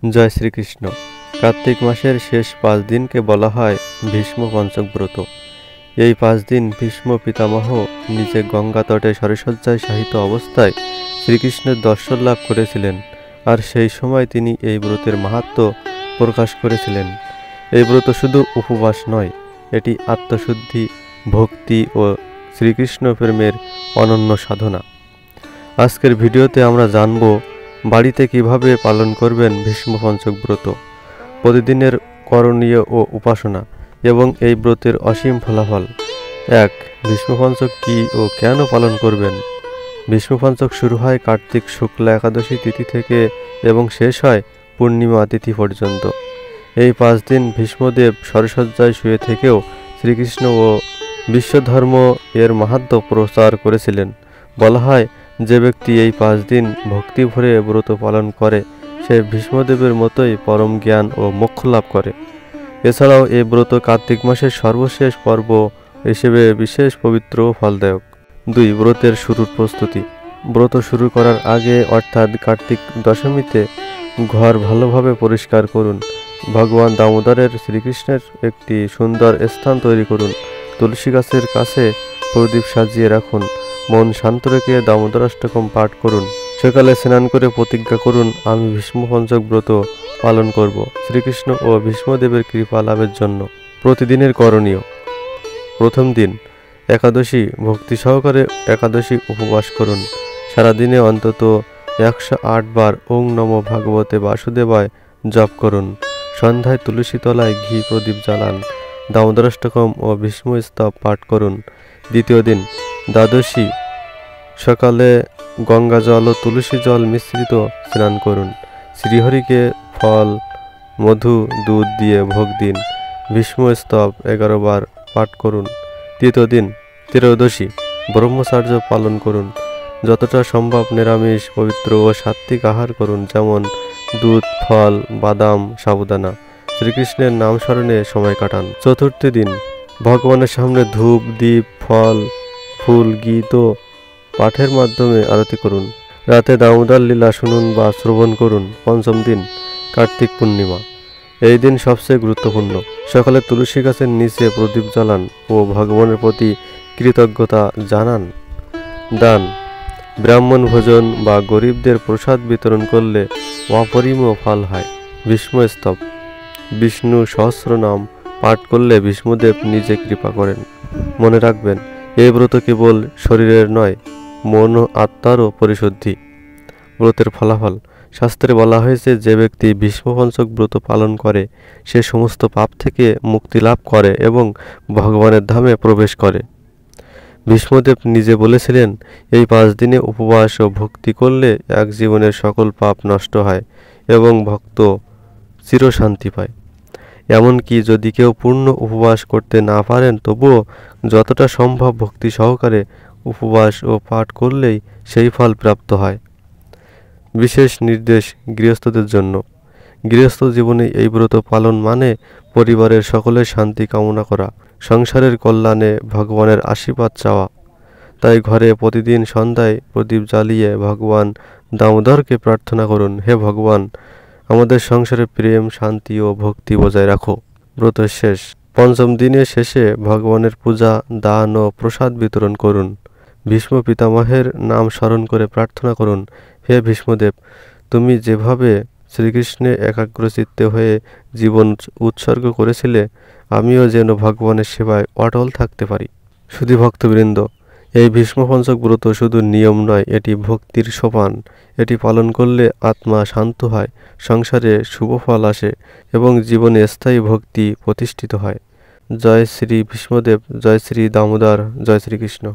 জয় শ্রীকৃষ্ণ। কার্তিক মাসের শেষ 5 দিনকে বলা হয় ভীষ্ম পঞ্চক ব্রত। এই 5 দিন ভীষ্ম পিতামহ নিজে গঙ্গা তটে সরসজ্জায় শায়িত অবস্থায় শ্রীকৃষ্ণের দর্শন লাভ করেছিলেন, আর সেই সময় তিনি এই ব্রতের মাহাত্ম্য প্রকাশ করেছিলেন। এই ব্রত শুধু উপবাস নয়, এটি আত্মশুদ্ধি, ভক্তি ও শ্রীকৃষ্ণ প্রেমের অনন্য সাধনা। আজকের ভিডিওতে আমরা জানব বাড়িতে কিভাবে পালন করবেন ভীষ্ম পঞ্চক ব্রত, প্রতিদিনের করণীয় ও উপাসনা এবং এই ব্রতের অসীম ফলাফল। 1. ভীষ্ম পঞ্চক কী ও কেন পালন করবেন? ভীষ্ম পঞ্চক শুরু হয় কার্তিক শুক্লা একাদশী তিথি থেকে এবং শেষ হয় পূর্ণিমা তিথি পর্যন্ত। এই 5 দিন ভীষ্মদেব সরসজ্জায় শুয়ে থেকেও শ্রীকৃষ্ণ ও বিশ্বধর্ম এর মাহাত্ম্য প্রচার করেছিলেন। বলা হয়, যে ব্যক্তি এই 5 দিন ভক্তি ভরে ব্রত পালন করে সে ভীষ্মদেবের মতোই পরম জ্ঞান ও মোক্ষ লাভ করে। এছাড়াও এই ব্রত কার্তিক মাসের সর্বশেষ পর্ব হিসেবে বিশেষ পবিত্র ও ফলদায়ক। 2. ব্রতের শুরুর প্রস্তুতি। ব্রত শুরু করার আগে অর্থাৎ কার্তিক দশমীতে ঘর ভালোভাবে পরিষ্কার করুন। ভগবান দামোদরের শ্রীকৃষ্ণের একটি সুন্দর স্থান তৈরি করুন। তুলসী গাছের কাছে প্রদীপ সাজিয়ে রাখুন। মন শান্ত রেখে দামোদরাষ্টকম পাঠ করুন। সকালে স্নান করে প্রতিজ্ঞা করুন, আমি ভীষ্ম পঞ্চক ব্রত পালন করব শ্রীকৃষ্ণ ও ভীষ্মদেবের কৃপা লাভের জন্য। প্রতিদিনের করণীয়। প্রথম দিন একাদশী, ভক্তি সহকারে একাদশী উপবাস করুন। সারাদিনে অন্তত 108 বার ওং নমো ভাগবতে বাসুদেবায় জপ করুন। সন্ধ্যায় তুলসী তলায় ঘি প্রদীপ জ্বালান। দামোদরাষ্টকম ও ভীষ্ম স্তব পাঠ করুন। দ্বিতীয় দিন দ্বাদশী, সকালে গঙ্গা জল ও তুলসী জল মিশ্রিত স্নান করুন। শ্রীহরিকে ফল, মধু, দুধ দিয়ে ভোগ দিন। ভীষ্ম স্তব 11 বার পাঠ করুন। তৃতীয় দিন ত্রয়োদশী, ব্রহ্মচর্য পালন করুন। যতটা সম্ভব নিরামিষ, পবিত্র ও সাত্ত্বিক আহার করুন, যেমন দুধ, ফল, বাদাম, সাবুদানা। শ্রীকৃষ্ণের নাম স্মরণে সময় কাটান। চতুর্থ দিন ভগবানের সামনে ধূপ, দ্বীপ, ফল, ফুল, গীত ও পাঠের মাধ্যমে আরতি করুন। রাতে দামোদর লীলা শুনুন বা শ্রবণ করুন। পঞ্চম দিন কার্তিক পূর্ণিমা। এই দিন সবচেয়ে গুরুত্বপূর্ণ। সকালে তুলসী গাছের নিচে প্রদীপ জ্বালান ও ভগবানের প্রতি কৃতজ্ঞতা জানান। দান, ব্রাহ্মণ ভোজন বা গরিবদের প্রসাদ বিতরণ করলে অপরিমেয় ফল হয়। ভীষ্ম স্তব, বিষ্ণু সহস্রনাম পাঠ করলে ভীষ্মদেব নিজে কৃপা করেন। মনে রাখবেন, এই ব্রত কেবল শরীরের নয়, মন ও আত্মারও পরিশুদ্ধি। ব্রতের ফলাফল। শাস্ত্রে বলা হয়েছে, যে ব্যক্তি ভীষ্ম পঞ্চক ব্রত পালন করে সে সমস্ত পাপ থেকে মুক্তি লাভ করে এবং ভগবানের ধামে প্রবেশ করে। ভীষ্মদেব নিজে বলেছিলেন, এই 5 দিনে উপবাস ও ভক্তি করলে এক জীবনের সকল পাপ নষ্ট হয় এবং ভক্ত চিরশান্তি পায়। এমনকি যদি কেউ পূর্ণ উপবাস করতে না পারেন, তবুও যতটা সম্ভব ভক্তি সহকারে উপবাস ও পাঠ করলেই সেই ফল প্রাপ্ত হয়। বিশেষ নির্দেশ গৃহস্থদের জন্য। গৃহস্থ জীবনে এই ব্রত পালন মানে পরিবারের সকলের শান্তি কামনা করা, সংসারের কল্যাণে ভগবানের আশীর্বাদ চাওয়া। তাই ঘরে প্রতিদিন সন্ধ্যায় প্রদীপ জ্বালিয়ে ভগবান দামোদরকে প্রার্থনা করুন, হে ভগবান, আমাদের সংসারে প্রেম, শান্তি ও ভক্তি বজায় রাখো। ব্রত শেষ। পঞ্চম দিনের শেষে ভগবানের পূজা, দান ও প্রসাদ বিতরণ করুন। ভীষ্ম পিতামহের নাম স্মরণ করে প্রার্থনা করুন, হে ভীষ্মদেব, তুমি যেভাবে শ্রীকৃষ্ণে একাগ্রচিত্তে হয়ে জীবন উৎসর্গ করেছিলে, আমিও যেন ভগবানের সেবায় অটল থাকতে পারি। শুধু ভক্তবৃন্দ, এই ভীষ্ম পঞ্চক ব্রত শুধু নিয়ম নয়, এটি ভক্তির সোপান। এটি পালন করলে আত্মা শান্ত হয়, সংসারে শুভ ফল আসে এবং জীবনে স্থায়ী ভক্তি প্রতিষ্ঠিত হয়। জয় শ্রী ভীষ্মদেব, জয় শ্রী দামোদর, জয় শ্রীকৃষ্ণ।